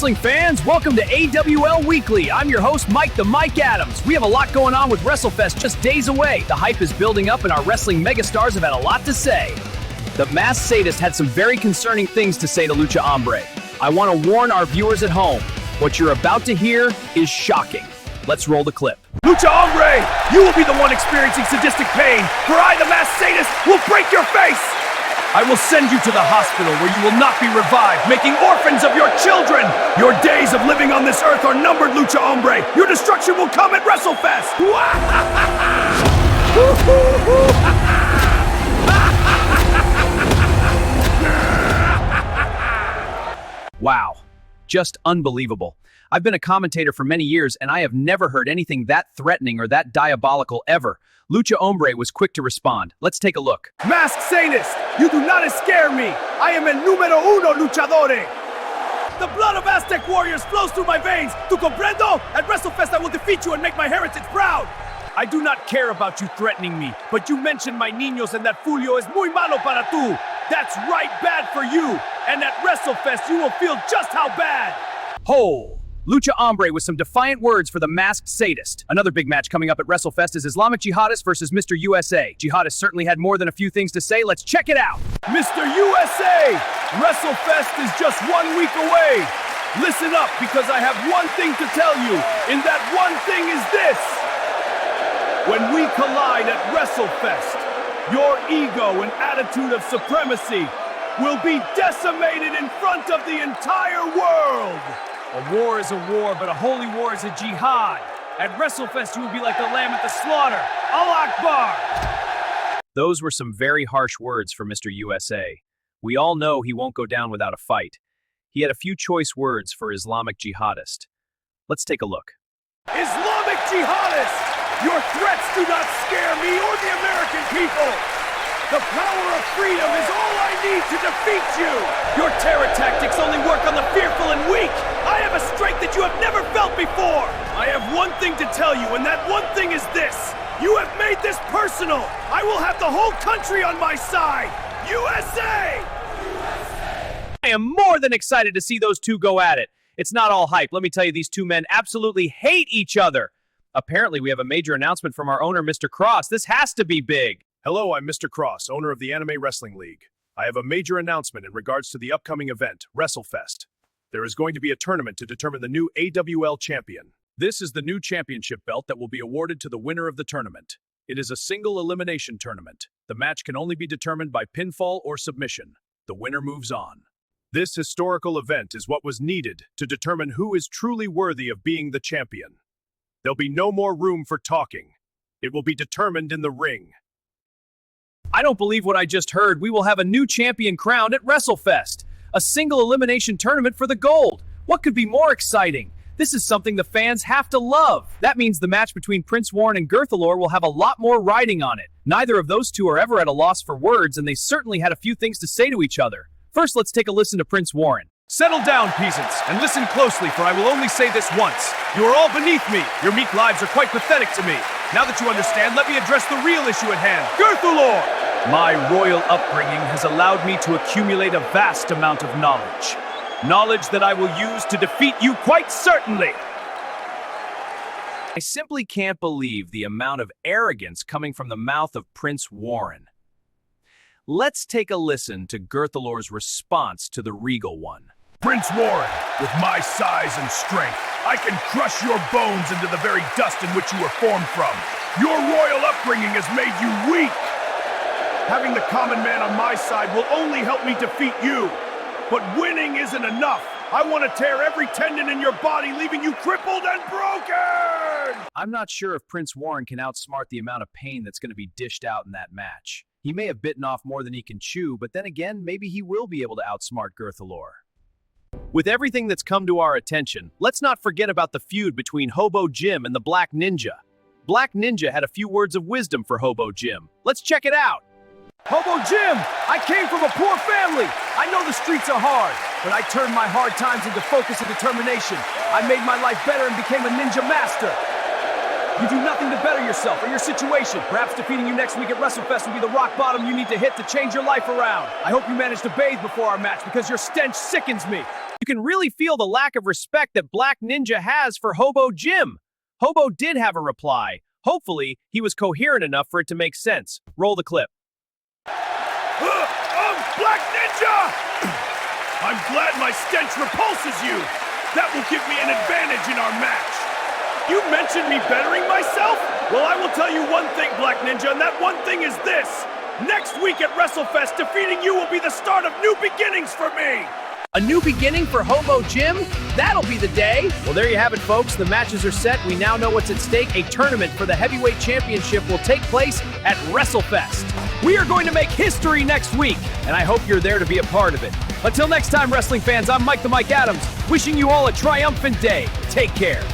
wrestling fans, welcome to AWL Weekly. I'm your host, Mike the Mike Adams. We have a lot going on with Wrestlefest just days away. The hype is building up and our wrestling megastars have had a lot to say. The Masked Sadist had some very concerning things to say to Lucha Hombre. I want to warn our viewers at home. What you're about to hear is shocking. Let's roll the clip. Lucha Hombre, you will be the one experiencing sadistic pain, for I, the Masked Sadist, will break your face! I will send you to the hospital where you will not be revived, making orphans of your children! Your days of living on this earth are numbered, Lucha Hombre! Your destruction will come at Wrestlefest! Wow, just unbelievable. I've been a commentator for many years and I have never heard anything that threatening or that diabolical ever. Lucha Hombre was quick to respond. Let's take a look. Masked Sadist, you do not scare me! I am el número uno luchadore! The blood of Aztec warriors flows through my veins! Tu comprendo? At WrestleFest I will defeat you and make my heritage proud! I do not care about you threatening me, but you mentioned my niños and that Fulio is muy malo para tú! That's right bad for you! And at WrestleFest you will feel just how bad! Ho! Lucha Hombre with some defiant words for the Masked Sadist. Another big match coming up at WrestleFest is Islamic Jihadist versus Mr. USA. Jihadist certainly had more than a few things to say. Let's check it out. Mr. USA! WrestleFest is just 1 week away. Listen up, because I have one thing to tell you, and that one thing is this. When we collide at WrestleFest, your ego and attitude of supremacy will be decimated in front of the entire world. A war is a war, but a holy war is a jihad. At WrestleFest, you will be like the lamb at the slaughter. Allah Akbar! Those were some very harsh words for Mr. USA. We all know he won't go down without a fight. He had a few choice words for Islamic Jihadist. Let's take a look. Islamic Jihadist! Your threats do not scare me or the American people! The power of freedom is all I need to defeat you! Your terror tactics only work on the fearful and weak! I have a strength that you have never felt before! I have one thing to tell you, and that one thing is this! You have made this personal! I will have the whole country on my side! USA! I am more than excited to see those two go at it. It's not all hype. Let me tell you, these two men absolutely hate each other. Apparently, we have a major announcement from our owner, Mr. Cross. This has to be big. Hello, I'm Mr. Cross, owner of the Anime Wrestling League. I have a major announcement in regards to the upcoming event, Wrestlefest. There is going to be a tournament to determine the new A.W.L champion. This is the new championship belt that will be awarded to the winner of the tournament. It is a single elimination tournament. The match can only be determined by pinfall or submission. The winner moves on. This historical event is what was needed to determine who is truly worthy of being the champion. There'll be no more room for talking. It will be determined in the ring. I don't believe what I just heard. We will have a new champion crowned at WrestleFest. A single elimination tournament for the gold. What could be more exciting? This is something the fans have to love. That means the match between Prince Warren and Gerthalor will have a lot more riding on it. Neither of those two are ever at a loss for words, and they certainly had a few things to say to each other. First, let's take a listen to Prince Warren. Settle down, peasants, and listen closely, for I will only say this once. You are all beneath me. Your meek lives are quite pathetic to me. Now that you understand, let me address the real issue at hand. Gerthalor! My royal upbringing has allowed me to accumulate a vast amount of knowledge. Knowledge that I will use to defeat you quite certainly. I simply can't believe the amount of arrogance coming from the mouth of Prince Warren. Let's take a listen to Gerthalor's response to the regal one. Prince Warren, with my size and strength, I can crush your bones into the very dust in which you were formed from. Your royal upbringing has made you weak. Having the common man on my side will only help me defeat you. But winning isn't enough. I want to tear every tendon in your body, leaving you crippled and broken! I'm not sure if Prince Warren can outsmart the amount of pain that's going to be dished out in that match. He may have bitten off more than he can chew, but then again, maybe he will be able to outsmart Gerthalor. With everything that's come to our attention, let's not forget about the feud between Hobo Jim and the Black Ninja. Black Ninja had a few words of wisdom for Hobo Jim. Let's check it out. Hobo Jim, I came from a poor family. I know the streets are hard, but I turned my hard times into focus and determination. I made my life better and became a ninja master. You do nothing to better yourself or your situation. Perhaps defeating you next week at WrestleFest will be the rock bottom you need to hit to change your life around. I hope you manage to bathe before our match because your stench sickens me. You can really feel the lack of respect that Black Ninja has for Hobo Jim. Hobo did have a reply. Hopefully, he was coherent enough for it to make sense. Roll the clip. Black Ninja! I'm glad my stench repulses you. That will give me an advantage in our match. You mentioned me bettering myself? Well, I will tell you one thing, Black Ninja, and that one thing is this. Next week at Wrestlefest, defeating you will be the start of new beginnings for me. A new beginning for Hobo Jim? That'll be the day. Well, there you have it, folks. The matches are set. We now know what's at stake. A tournament for the Heavyweight Championship will take place at Wrestlefest. We are going to make history next week, and I hope you're there to be a part of it. Until next time, wrestling fans, I'm Mike the Mike Adams, wishing you all a triumphant day. Take care.